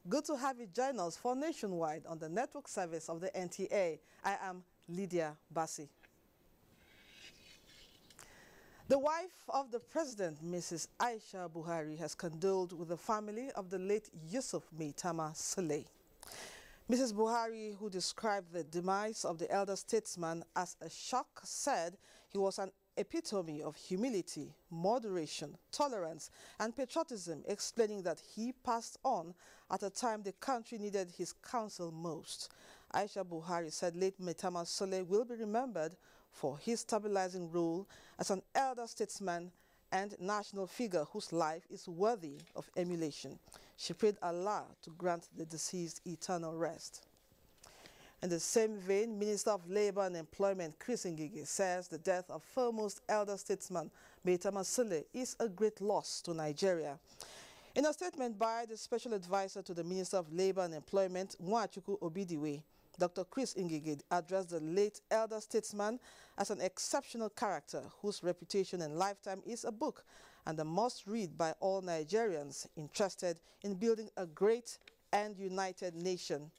Good to have you join us for Nationwide on the network service of the NTA. I am Lydia Bassi. The wife of the president, Mrs. Aisha Buhari, has condoled with the family of the late Yusuf Maitama Saleh. Mrs. Buhari, who described the demise of the elder statesman as a shock, said he was an epitome of humility, moderation, tolerance, and patriotism, explaining that he passed on at a time the country needed his counsel most. Aisha Buhari said late Maitama Saleh will be remembered for his stabilizing role as an elder statesman and national figure whose life is worthy of emulation. She prayed Allah to grant the deceased eternal rest. In the same vein, Minister of Labour and Employment Chris Ngige says the death of foremost elder statesman Maitama Saleh is a great loss to Nigeria. In a statement by the Special Advisor to the Minister of Labour and Employment, Nwachukwu Obidiwe, Dr. Chris Ngige addressed the late elder statesman as an exceptional character whose reputation and lifetime is a book and a must-read by all Nigerians interested in building a great and united nation.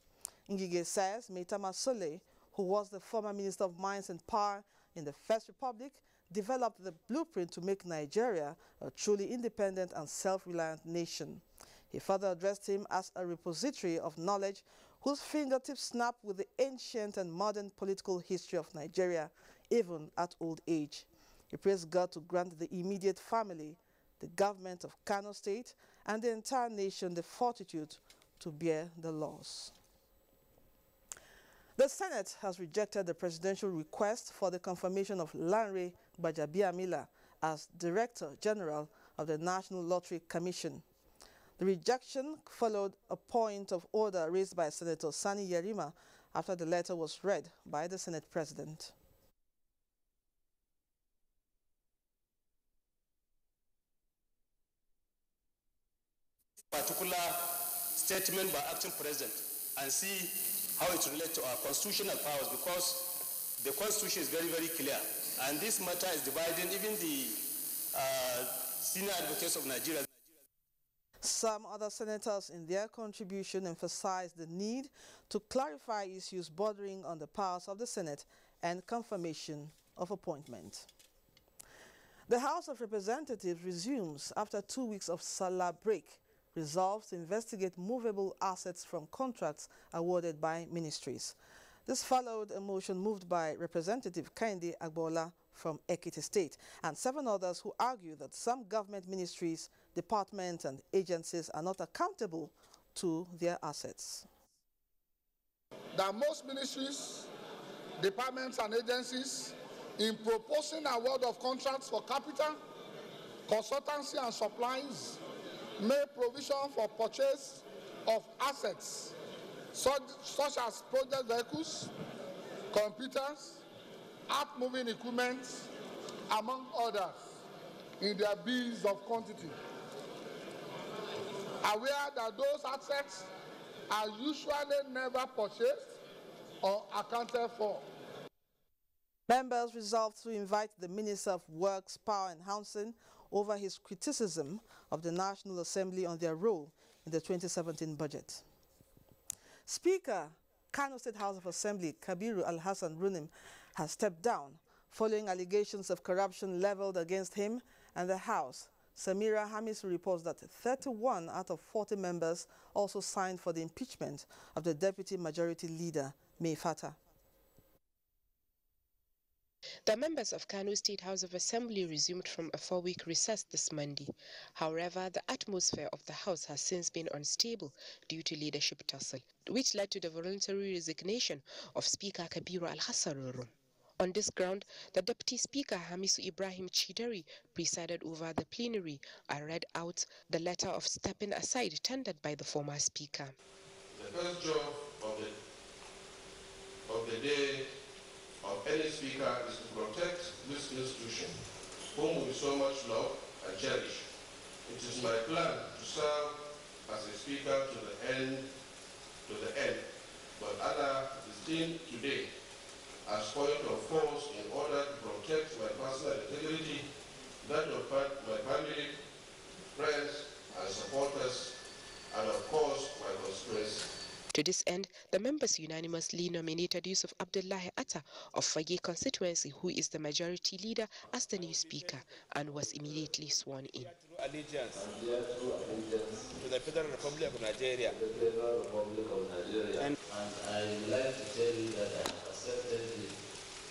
Ngige says Maitama Saleh, who was the former Minister of Mines and Power in the First Republic, developed the blueprint to make Nigeria a truly independent and self-reliant nation. He further addressed him as a repository of knowledge whose fingertips snap with the ancient and modern political history of Nigeria, even at old age. He praised God to grant the immediate family, the government of Kano State, and the entire nation the fortitude to bear the loss. The Senate has rejected the presidential request for the confirmation of Lanre Gbajabiamila as Director General of the National Lottery Commission. The rejection followed a point of order raised by Senator Sani Yerima after the letter was read by the Senate President. Particular statement by acting president and see how it relates to our constitutional powers, because the constitution is very, very clear. And this matter is dividing even the senior advocates of Nigeria. Some other senators in their contribution emphasized the need to clarify issues bordering on the powers of the Senate and confirmation of appointment. The House of Representatives resumes after 2 weeks of Salah break, resolves to investigate movable assets from contracts awarded by ministries. This followed a motion moved by Representative Kehinde Agbola from Ekiti State and 7 others who argue that some government ministries, departments and agencies are not accountable to their assets. That most ministries, departments and agencies in proposing award of contracts for capital, consultancy and supplies made provision for purchase of assets such as project vehicles, computers, earth-moving equipment, among others, in their bills of quantity. Aware that those assets are usually never purchased or accounted for. Members resolved to invite the Minister of Works, Power and Housing over his criticism of the National Assembly on their role in the 2017 budget. Speaker, Kano State House of Assembly, Kabiru Al-Hassan Runim, has stepped down following allegations of corruption leveled against him and the House. Samira Hamisu reports that 31 out of 40 members also signed for the impeachment of the Deputy Majority Leader, Mai Fata. The members of Kano State House of Assembly resumed from a 4-week recess this Monday. However, the atmosphere of the House has since been unstable due to leadership tussle, which led to the voluntary resignation of Speaker Kabiru Al-Hassan Runim. On this ground, the Deputy Speaker Hamisu Ibrahim Chidari presided over the plenary and read out the letter of stepping aside tendered by the former Speaker. The first job of the day of any speaker is to protect this institution, whom we so much love and cherish. It is my plan to serve as a speaker to the end, but Allah is deemed today as point of force in order to protect my personal integrity, that of my family, friends, and supporters, and of course my constituency. To this end, the members unanimously nominated Yusuf Abdullahi Atta of Fagge constituency, who is the majority leader, as the new speaker and was immediately sworn in. Allegiance to the Federal Republic of Nigeria. And I would like to tell you that I have accepted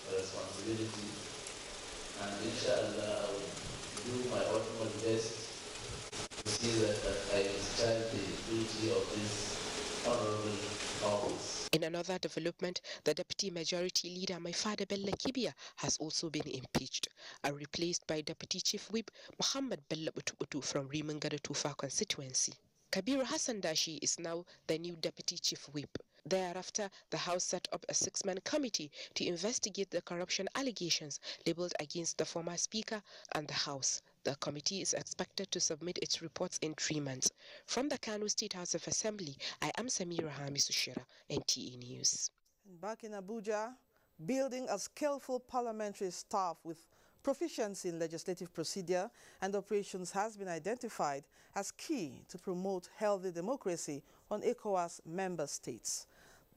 the responsibility, and inshallah I will do my utmost best to see that I discharge the duty of this honorable office. In another development, the Deputy Majority Leader, my father Bello Kibia, has also been impeached and replaced by Deputy Chief Whip Muhammad Bello Butubutu from Rimangada Tufa constituency. Kabir Hassan Dashi is now the new Deputy Chief Whip. Thereafter, the House set up a 6-man committee to investigate the corruption allegations labeled against the former Speaker and the House. The committee is expected to submit its reports in 3 months. From the Kano State House of Assembly, I am Samira Hamisushira, NTA News. Back in Abuja, building a skillful parliamentary staff with proficiency in legislative procedure and operations has been identified as key to promote healthy democracy on ECOWAS member states.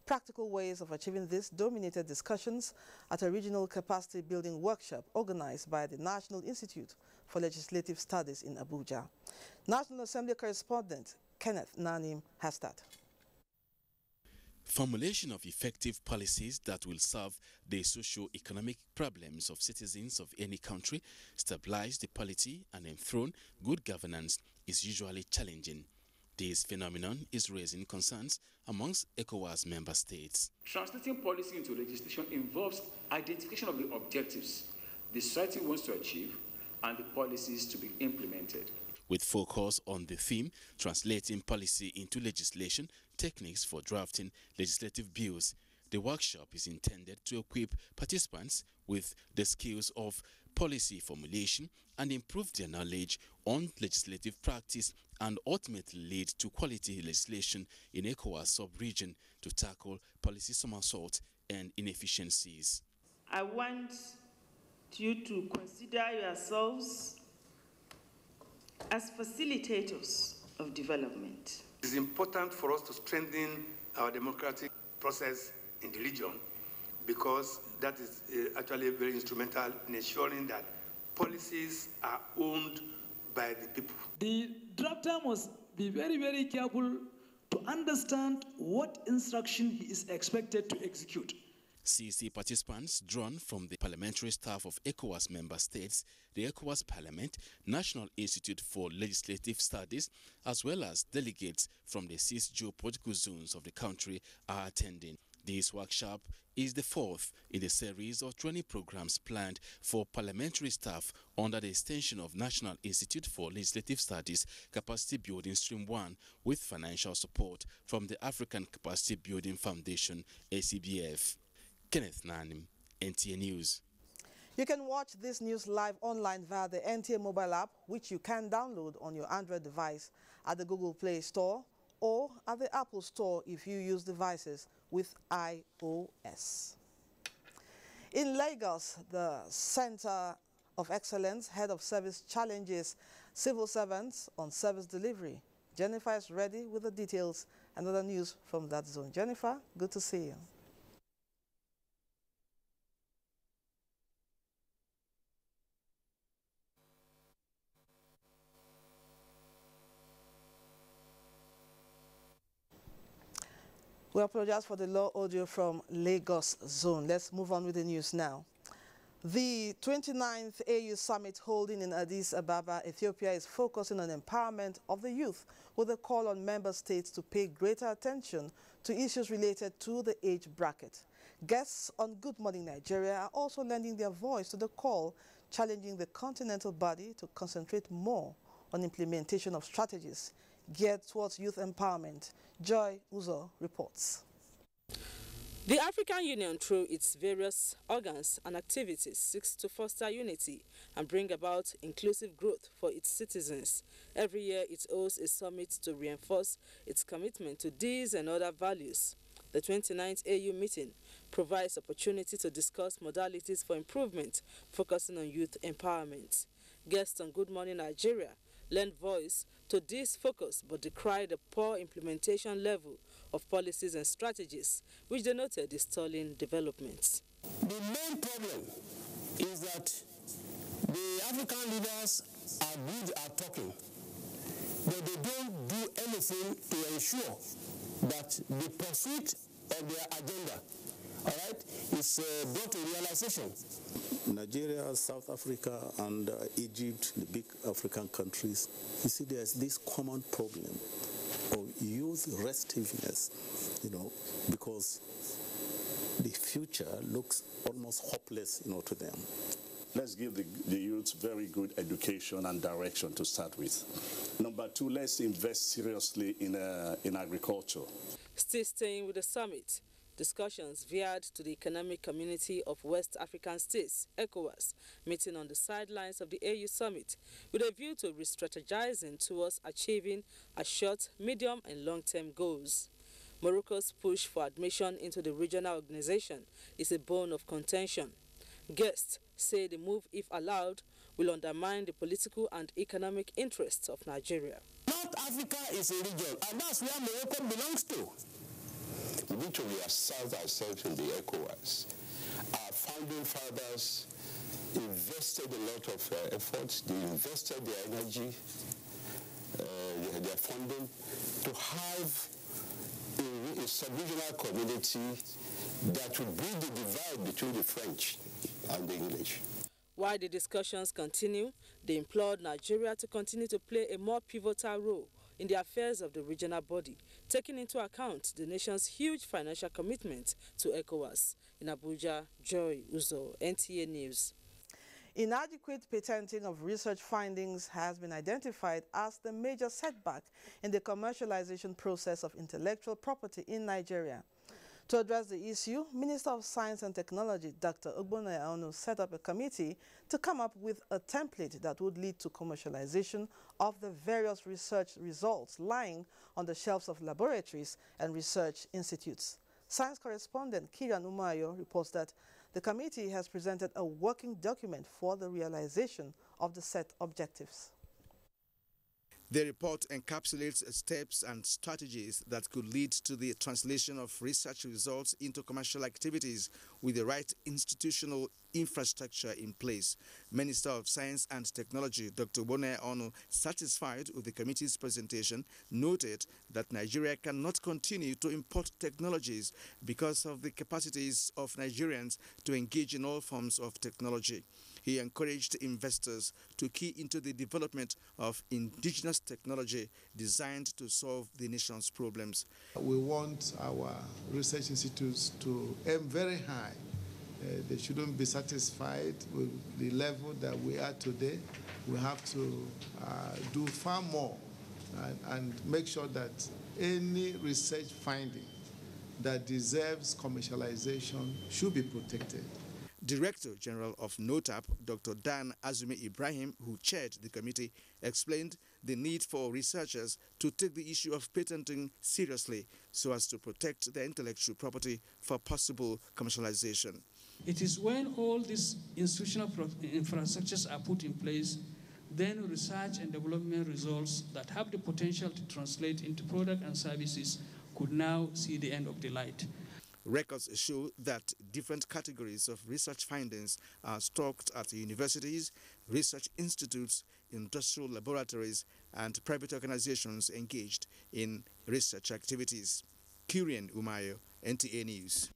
Practical ways of achieving this dominated discussions at a regional capacity building workshop organized by the National Institute for Legislative Studies in Abuja. National Assembly correspondent Kenneth Nanim has that. Formulation of effective policies that will solve the socio-economic problems of citizens of any country, stabilize the polity and enthrone good governance is usually challenging. This phenomenon is raising concerns amongst ECOWAS member states. Translating policy into legislation involves identification of the objectives the society wants to achieve and the policies to be implemented. With focus on the theme, translating policy into legislation, techniques for drafting legislative bills, the workshop is intended to equip participants with the skills of policy formulation and improve their knowledge on legislative practice and ultimately lead to quality legislation in ECOWAS sub-region to tackle policy somersault and inefficiencies. I want you to consider yourselves as facilitators of development. It is important for us to strengthen our democratic process in the region because that is actually very instrumental in ensuring that policies are owned by the people. The drafter must be very, very careful to understand what instruction he is expected to execute. CC participants drawn from the parliamentary staff of ECOWAS member states, the ECOWAS Parliament, National Institute for Legislative Studies, as well as delegates from the 6 geopolitical zones of the country are attending. This workshop is the 4th in the series of training programs planned for parliamentary staff under the extension of National Institute for Legislative Studies Capacity Building Stream 1 with financial support from the African Capacity Building Foundation, ACBF. Kenneth Nanim, NTA News. You can watch this news live online via the NTA mobile app, which you can download on your Android device at the Google Play Store or at the Apple Store if you use devices with iOS. In Lagos, the Center of Excellence Head of Service challenges civil servants on service delivery. Jennifer is ready with the details and other news from that zone. Jennifer, good to see you. We apologize for the low audio from Lagos zone. Let's move on with the news now. The 29th AU Summit holding in Addis Ababa, Ethiopia is focusing on empowerment of the youth with a call on member states to pay greater attention to issues related to the age bracket. Guests on Good Morning Nigeria are also lending their voice to the call, challenging the continental body to concentrate more on implementation of strategies geared towards youth empowerment. Joy Uzo reports. The African Union, through its various organs and activities, seeks to foster unity and bring about inclusive growth for its citizens. Every year it holds a summit to reinforce its commitment to these and other values. The 29th AU meeting provides opportunity to discuss modalities for improvement, focusing on youth empowerment. Guests on Good Morning Nigeria lend voice to this focus but decried the poor implementation level of policies and strategies, which they noted is stalling developments. The main problem is that the African leaders are good at talking, but they don't do anything to ensure that the pursuit of their agenda, all right, is brought to realization. Nigeria, South Africa, and Egypt, the big African countries, you see there's this common problem of youth restiveness, because the future looks almost hopeless, to them. Let's give the youth very good education and direction to start with. Number two, let's invest seriously in agriculture. Still staying with the summit, discussions veered to the Economic Community of West African States, ECOWAS, meeting on the sidelines of the AU summit with a view to re-strategizing towards achieving a short, medium and long-term goals. Morocco's push for admission into the regional organization is a bone of contention. Guests say the move, if allowed, will undermine the political and economic interests of Nigeria. North Africa is a region, and that's where Morocco belongs to. We need to reassert ourselves in the ECOWAS. Our founding fathers invested a lot of efforts. They invested their energy, their funding, to have a sub-regional community that would bridge the divide between the French and the English. While the discussions continue, they implored Nigeria to continue to play a more pivotal role in the affairs of the regional body, taking into account the nation's huge financial commitment to ECOWAS. In Abuja, Joy Uzo, NTA News. Inadequate patenting of research findings has been identified as the major setback in the commercialization process of intellectual property in Nigeria. To address the issue, Minister of Science and Technology, Dr. Ogbonna Onu, set up a committee to come up with a template that would lead to commercialization of the various research results lying on the shelves of laboratories and research institutes. Science correspondent Kiran Umayo reports that the committee has presented a working document for the realization of the set objectives. The report encapsulates steps and strategies that could lead to the translation of research results into commercial activities with the right institutional infrastructure in place. Minister of Science and Technology, Dr. Ogbonna Onu, satisfied with the committee's presentation, noted that Nigeria cannot continue to import technologies because of the capacities of Nigerians to engage in all forms of technology. He encouraged investors to key into the development of indigenous technology designed to solve the nation's problems. We want our research institutes to aim very high. They shouldn't be satisfied with the level that we are today. We have to do far more and make sure that any research finding that deserves commercialization should be protected. Director General of NOTAP, Dr. Dan Azumi Ibrahim, who chaired the committee, explained the need for researchers to take the issue of patenting seriously so as to protect their intellectual property for possible commercialization. It is when all these institutional infrastructures are put in place, then research and development results that have the potential to translate into product and services could now see the end of the light. Records show that different categories of research findings are stocked at universities, research institutes, industrial laboratories, and private organizations engaged in research activities. Kiran Umayo, NTA News.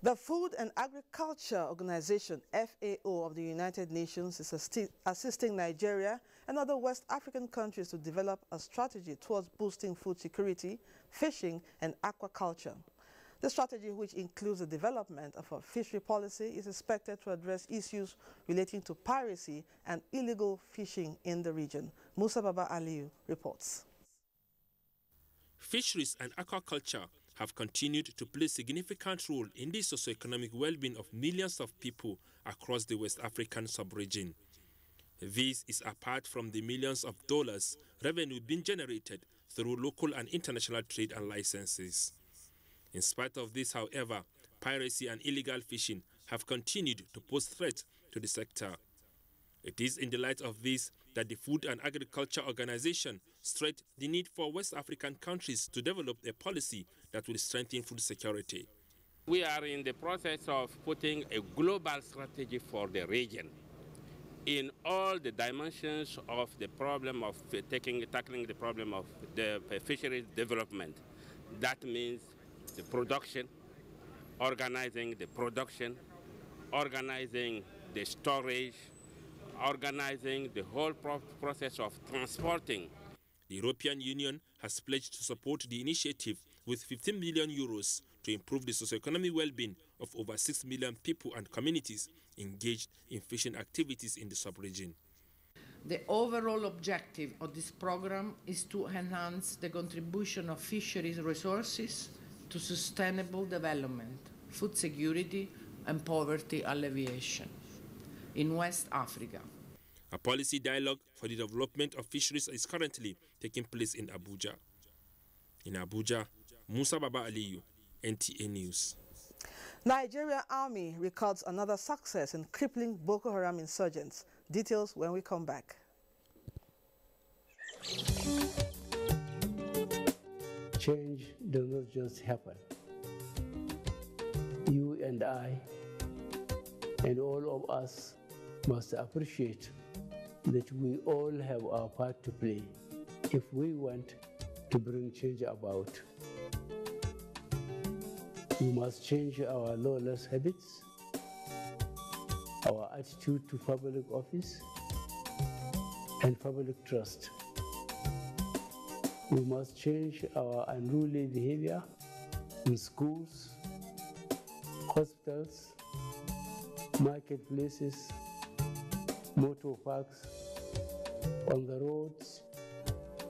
The Food and Agriculture Organization, FAO, of the United Nations is assisting Nigeria and other West African countries to develop a strategy towards boosting food security, fishing, and aquaculture. The strategy, which includes the development of a fishery policy, is expected to address issues relating to piracy and illegal fishing in the region. Musa Baba Aliyu reports. Fisheries and aquaculture have continued to play a significant role in the socio-economic well-being of millions of people across the West African sub-region. This is apart from the millions of dollars revenue being generated through local and international trade and licenses. In spite of this, however, piracy and illegal fishing have continued to pose threats to the sector. It is in the light of this that the Food and Agriculture Organization stressed the need for West African countries to develop a policy that will strengthen food security. We are in the process of putting a global strategy for the region in all the dimensions of the problem of tackling the problem of the fisheries development. That means the production, organizing the production, organizing the storage, organizing the whole process of transporting. The European Union has pledged to support the initiative with 15 million euros to improve the socio-economic well-being of over 6 million people and communities engaged in fishing activities in the sub-region. The overall objective of this program is to enhance the contribution of fisheries resources to sustainable development, food security, and poverty alleviation in West Africa. A policy dialogue for the development of fisheries is currently taking place in Abuja. In Abuja, Musa Baba Aliyu, NTA News. Nigerian Army records another success in crippling Boko Haram insurgents. Details when we come back. Change does not just happen. You and I and all of us must appreciate that we all have our part to play if we want to bring change about. We must change our lawless habits, our attitude to public office, and public trust. We must change our unruly behavior in schools, hospitals, marketplaces, motor parks, on the roads,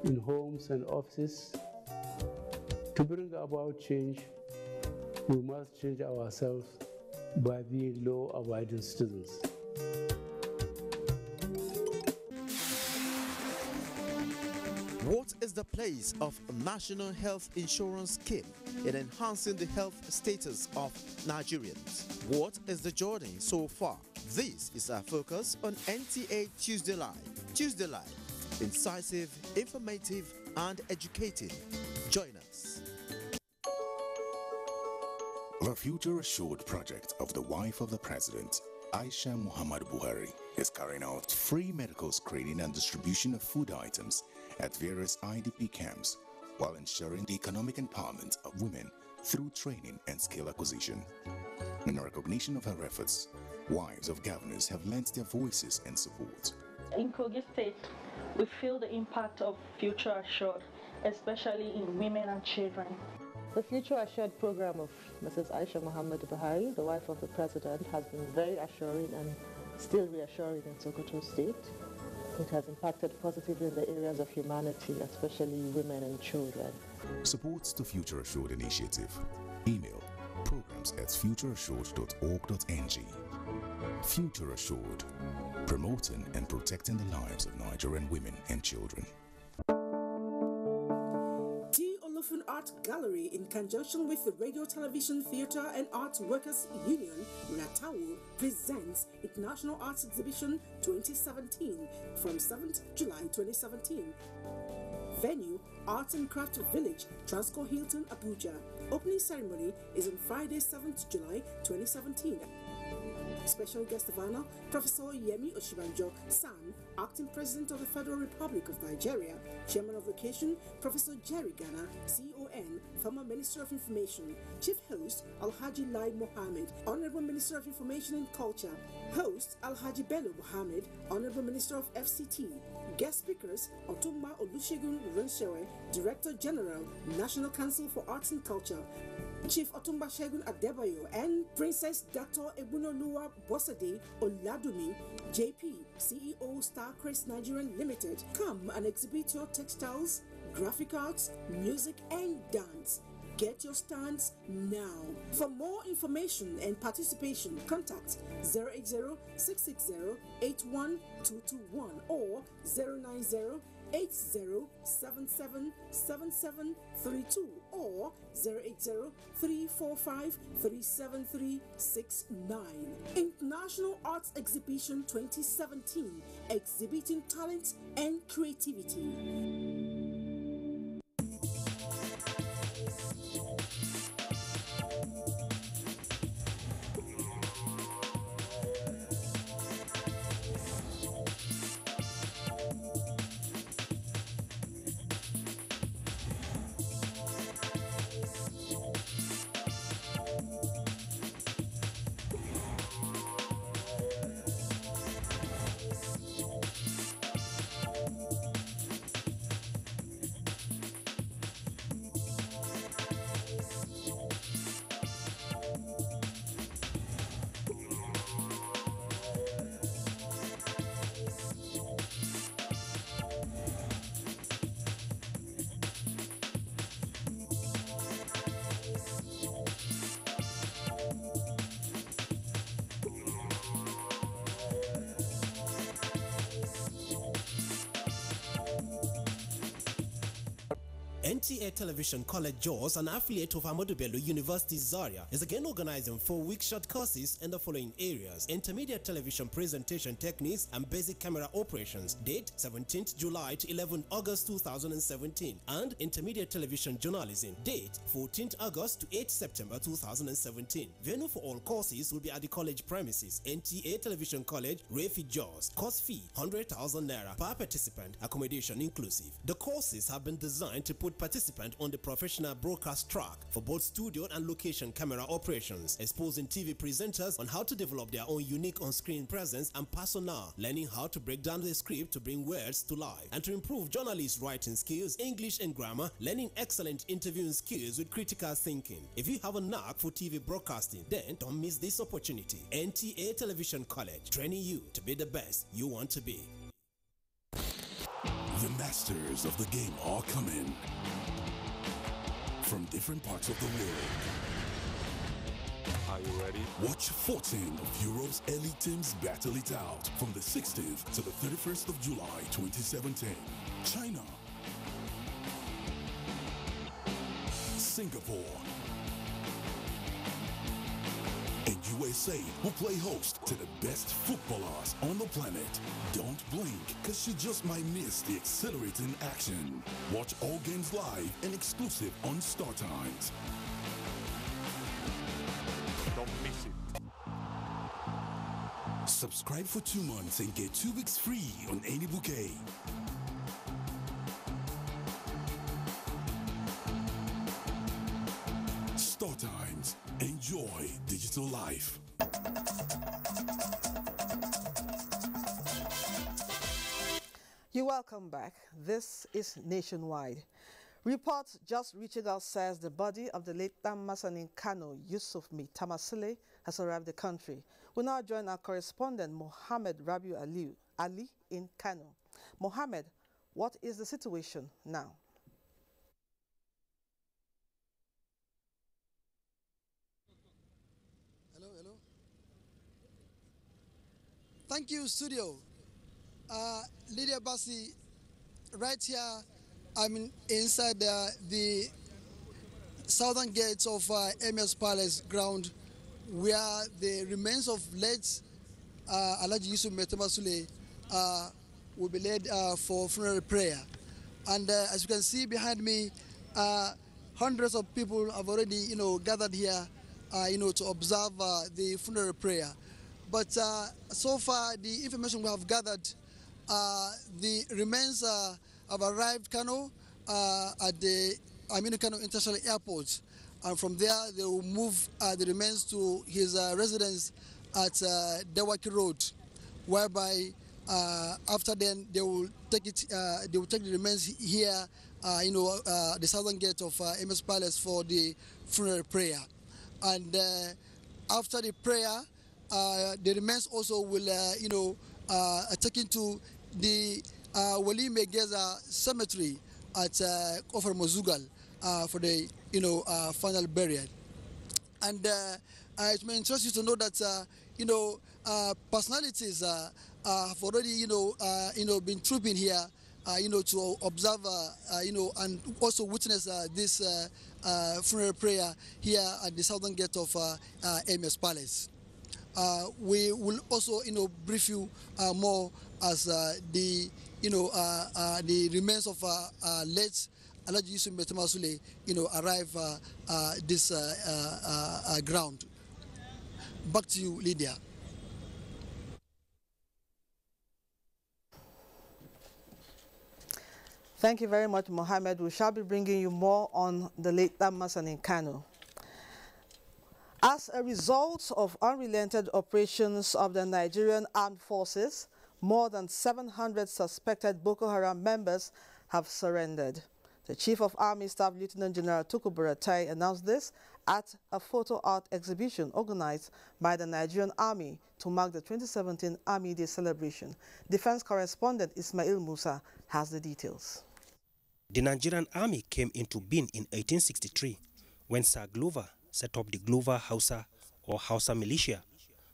in homes and offices. To bring about change, we must change ourselves by being law-abiding citizens. What is the place of National Health Insurance Scheme in enhancing the health status of Nigerians? What is the journey so far? This is our focus on NTA Tuesday Live. Tuesday Live, incisive, informative, and educating. Join us. The Future Assured project of the wife of the President, Aisha Muhammad Buhari, is carrying out free medical screening and distribution of food items at various IDP camps while ensuring the economic empowerment of women through training and skill acquisition. In recognition of her efforts, wives of governors have lent their voices and support. In Kogi State, we feel the impact of Future Assured, especially in women and children. The Future Assured program of Mrs. Aisha Muhammad Buhari, the wife of the President, has been very assuring and still reassuring in Sokoto State. It has impacted positively in the areas of humanity, especially women and children. Supports the Future Assured initiative. Email programs@futureassured.org.ng. Future Assured, promoting and protecting the lives of Nigerian women and children. Art Gallery, in conjunction with the Radio, Television, Theatre and Arts Workers Union, Ratawu, presents International Arts Exhibition 2017 from 7th July 2017. Venue, Arts and Craft Village, Transco Hilton, Abuja. Opening ceremony is on Friday, 7th July 2017. Special guest of honor, Professor Yemi Oshibanjo, San, Acting President of the Federal Republic of Nigeria, Chairman of Occasion, Professor Jerry Ghana, CON, former Minister of Information, Chief Host, Alhaji Lai Mohammed, Honorable Minister of Information and Culture, Host, Alhaji Bello Mohammed, Honorable Minister of FCT, Guest speakers, Otumba Olusegun Renshewe, Director General, National Council for Arts and Culture, Chief Otumba Shegun Adebayo, and Princess Dr. Ebunoluwa Bosade Oladumi, JP, CEO Starcrest Nigerian Limited. Come and exhibit your textiles, graphic arts, music, and dance. Get your stands now. For more information and participation, contact 080-660-81221 or 090-882-7 80777732 or 080-345-37369. International Arts Exhibition 2017, exhibiting talent and creativity. NTA Television College Jaws, an affiliate of Ahmadu Bello University Zaria, is again organizing 4-week short courses in the following areas: intermediate television presentation techniques and basic camera operations, date 17th July to 11th August 2017, and intermediate television journalism, date 14th August to 8th September 2017. Venue for all courses will be at the college premises, NTA Television College, Refi Jaws. Course fee 100,000 naira per participant, accommodation inclusive. The courses have been designed to put participants on the professional broadcast track for both studio and location camera operations, exposing TV presenters on how to develop their own unique on-screen presence and persona, learning how to break down the script to bring words to life, and to improve journalists' writing skills, English and grammar, learning excellent interviewing skills with critical thinking. If you have a knack for TV broadcasting, then don't miss this opportunity. NTA Television College, training you to be the best you want to be. The masters of the game are coming from different parts of the world. Are you ready? Watch 14 of Europe's elite teams battle it out from the 16th to the 31st of July 2017. China, Singapore, and USA will play host to the best footballers on the planet. Don't blink, because you just might miss the exhilarating action. Watch all games live and exclusive on Star Times. Don't miss it. Subscribe for 2 months and get 2 weeks free on any bouquet. Star Times. Enjoy digital life. You're welcome back. This is Nationwide. Reports just reaching us says the body of the late Damasan in Kano, Yusuf Maitama Sule, has arrived the country. We now join our correspondent, Mohammed Rabiu Ali in Kano. Mohammed, what is the situation now? Hello. Thank you, studio. Lydia Bassi, right here, I'm inside the southern gates of Emir's Palace ground, where the remains of late Alhaji Yusuf Maitama Sule will be led for funeral prayer. And as you can see behind me, hundreds of people have already, gathered here, to observe the funeral prayer. But so far, the information we have gathered, the remains have arrived Kano at the Aminu Kano International Airport, and from there they will move the remains to his residence at Dawaki Road, whereby after then they will take it. They will take the remains here, the southern gate of Emir's Palace for the funeral prayer, and after the prayer, the remains also will, taken to the Wali Megeza Cemetery at Kofar Mozugal for the, final burial. And it may interest you to know that, personalities have already, been trooping here to observe, and also witness this funeral prayer here at the southern gate of Emirates Palace. We will also, brief you more as the remains of late Alhaji Yusuf Maitama Sule, arrive this ground. Back to you, Lydia. Thank you very much, Mohammed. We shall be bringing you more on the late Damasan in Kano. As a result of unrelented operations of the Nigerian armed forces, more than 700 suspected Boko Haram members have surrendered. The Chief of Army Staff, Lieutenant General Tukur Buratai, announced this at a photo art exhibition organized by the Nigerian Army to mark the 2017 Army Day celebration. Defense correspondent Ismail Musa has the details. The Nigerian Army came into being in 1863 when Sir Glover set up the Glover Hausa or Hausa militia,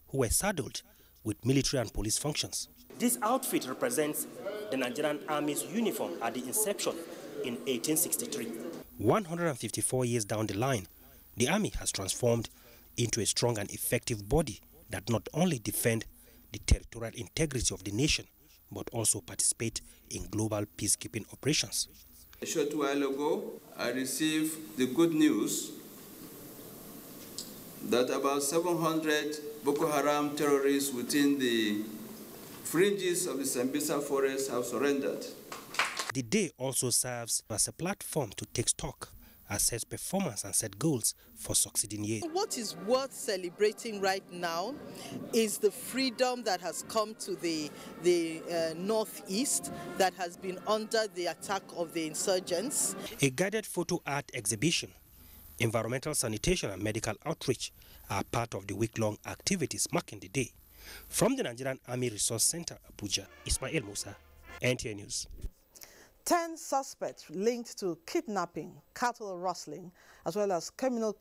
who were saddled with military and police functions. This outfit represents the Nigerian Army's uniform at the inception in 1863. 154 years down the line, the Army has transformed into a strong and effective body that not only defend the territorial integrity of the nation, but also participate in global peacekeeping operations. A short while ago, I received the good news that about 700 Boko Haram terrorists within the fringes of the Sambisa forest have surrendered. The day also serves as a platform to take stock, assess performance and set goals for succeeding years. What is worth celebrating right now is the freedom that has come to the northeast that has been under the attack of the insurgents. A guided photo art exhibition, environmental sanitation and medical outreach are part of the week-long activities marking the day. From the Nigerian Army Resource Center, Abuja, Ismail Musa, NTA News. 10 suspects linked to kidnapping, cattle rustling, as well as criminal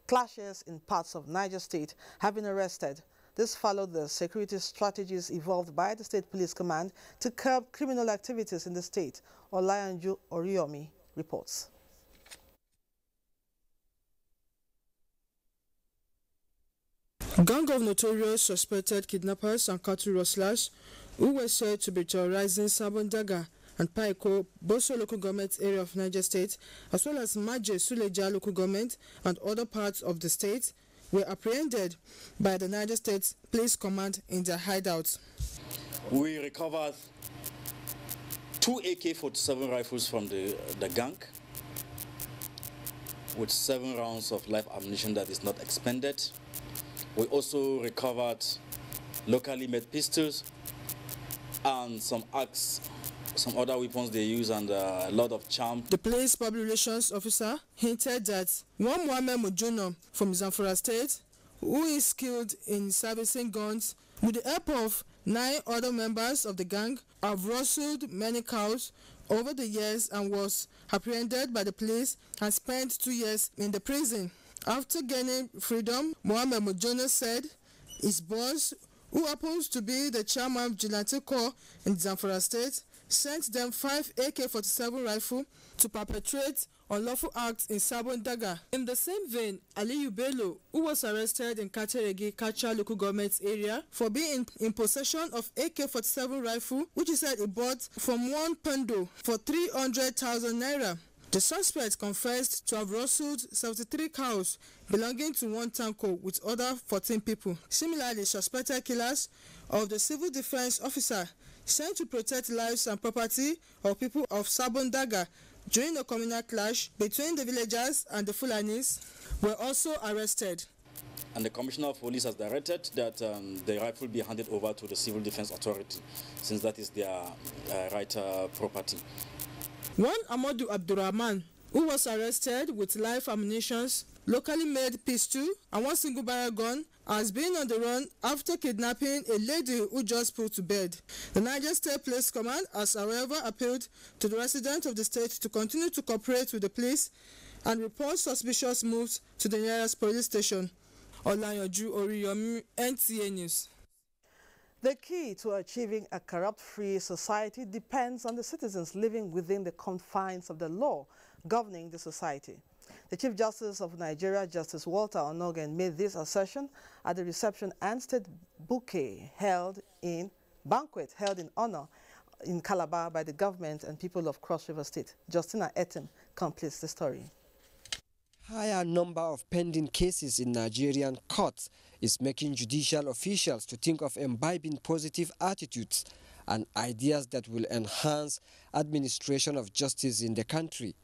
clashes in parts of Niger State have been arrested. This followed the security strategies evolved by the State Police Command to curb criminal activities in the state. Olayanju Oriyomi reports. Gang of notorious suspected kidnappers and cattle rustlers who were said to be terrorizing Sabondaga and Paiko, Boso local government area of Niger State, as well as Maje Suleja local government and other parts of the state, were apprehended by the Niger State Police Command in their hideouts. We recovered 2 AK-47 rifles from the gang, with 7 rounds of live ammunition that is not expended. We also recovered locally made pistols and some axes, some other weapons they use, and a lot of charm. The police public relations officer hinted that one Mohammed Mujono from Zamfara State, who is skilled in servicing guns, with the help of 9 other members of the gang, have rustled many cows over the years and was apprehended by the police and spent 2 years in the prison. After gaining freedom, Mohammed Mujono said his boss, who happens to be the chairman of Vigilante Corps in Zamfara State, sent them 5 AK-47 rifles to perpetrate unlawful acts in Sabon Daga. In the same vein, Aliyu Bello, who was arrested in Kateregi, Kacha local government area for being in possession of AK-47 rifle, which he said he bought from one Pando for 300,000 naira. The suspect confessed to have rustled 73 cows belonging to one tanko with other 14 people. Similarly, suspected killers of the civil defense officer sent to protect lives and property of people of Sabon Daga during a communal clash between the villagers and the Fulanis were also arrested. And the Commissioner of Police has directed that the rifle be handed over to the Civil Defense Authority, since that is their right property. One Amadou Abdurrahman, who was arrested with live ammunition, locally made pistol, and one single barrel gun, has been on the run after kidnapping a lady who just put to bed. The Niger State Police Command has, however, appealed to the residents of the state to continue to cooperate with the police and report suspicious moves to the nearest police station. Olayanju Oriyomi, NTA News. The key to achieving a corrupt-free society depends on the citizens living within the confines of the law governing the society. The Chief Justice of Nigeria, Justice Walter Onogen, made this assertion at the reception and state banquet held in honor in Calabar by the government and people of Cross River State. Justina Etim completes the story. Higher number of pending cases in Nigerian courts is making judicial officials to think of imbibing positive attitudes and ideas that will enhance administration of justice in the country.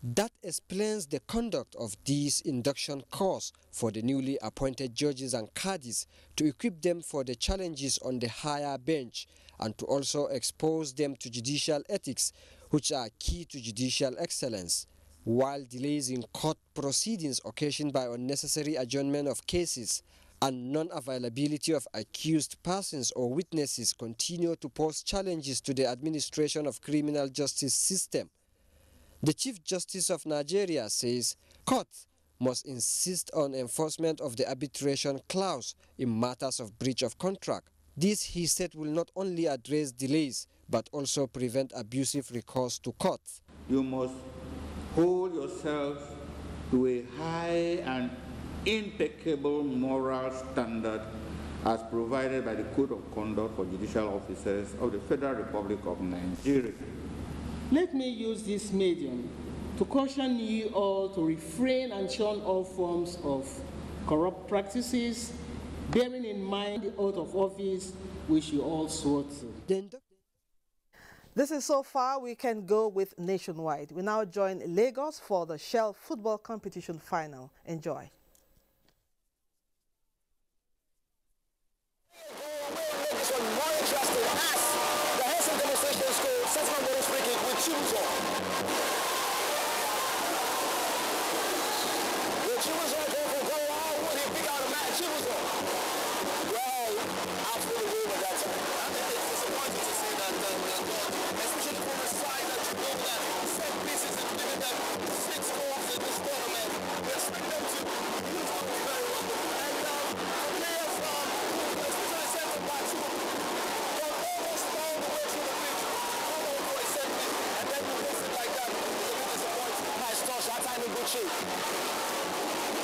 That explains the conduct of this induction course for the newly appointed judges and cadis to equip them for the challenges on the higher bench and to also expose them to judicial ethics, which are key to judicial excellence. While delays in court proceedings occasioned by unnecessary adjournment of cases and non-availability of accused persons or witnesses continue to pose challenges to the administration of criminal justice system, the Chief Justice of Nigeria says courts must insist on enforcement of the arbitration clause in matters of breach of contract. This, he said, will not only address delays but also prevent abusive recourse to courts. You must hold yourself to a high and impeccable moral standard as provided by the Code of Conduct for Judicial Officers of the Federal Republic of Nigeria. Let me use this medium to caution you all to refrain and shun all forms of corrupt practices, bearing in mind the oath of office which you all swore to. This is so far we can go with Nationwide. We now join Lagos for the Shell Football Competition Final. Enjoy.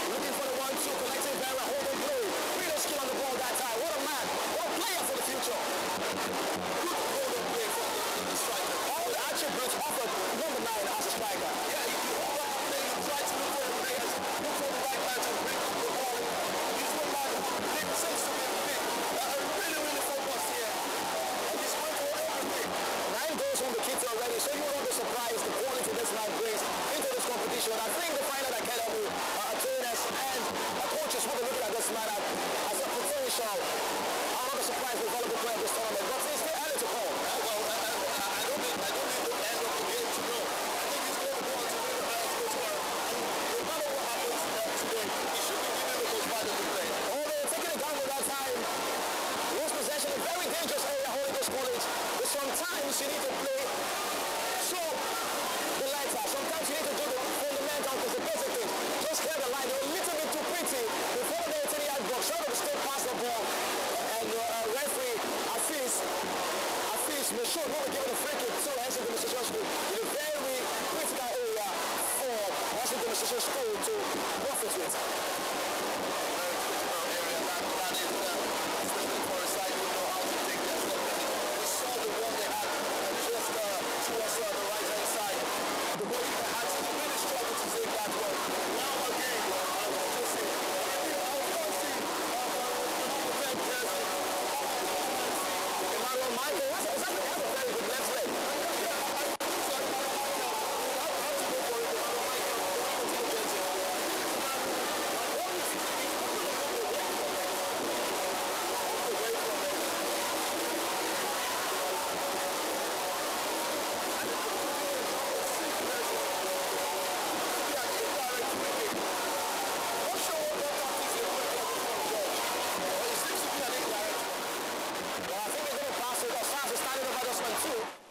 Looking for the 1-2, collecting Vera, holding play. Real skill on the ball that time. What a man. What a player for the future. Good holding play for the striker. All the attributes offered number 9 as a striker. Yeah, he hold up the play, he tried to look for the players, look for the right man to bring up the ball. He's one man who makes sense to be a big. Really focused here. And he's going for everything. 9 goals from the kids already, so you won't be surprised the quality this man brings into this competition. I think the final academy trainers and coaches will be looking at this man as a potential. I'm not surprised with valuable player this tournament, but it's still early to call. Well, I don't need the end of the game to know. I think he's going to go on to win the best goal scorer. And no matter what happens today, he should be given the most valuable play. Although taking it down with that time, lose possession in a very dangerous area, Holy Ghost College. But sometimes you need to play so the lights are. Sometimes you need to do the fundamental because the basic thing. Just clear the line. You're a little bit too pretty before the 18-yard box. Try to stay past the ball. And referee Afis may sure not be given a free kick to Washington Demonstration School in a very critical area for Washington Demonstration School to profit with. Standing over this one too.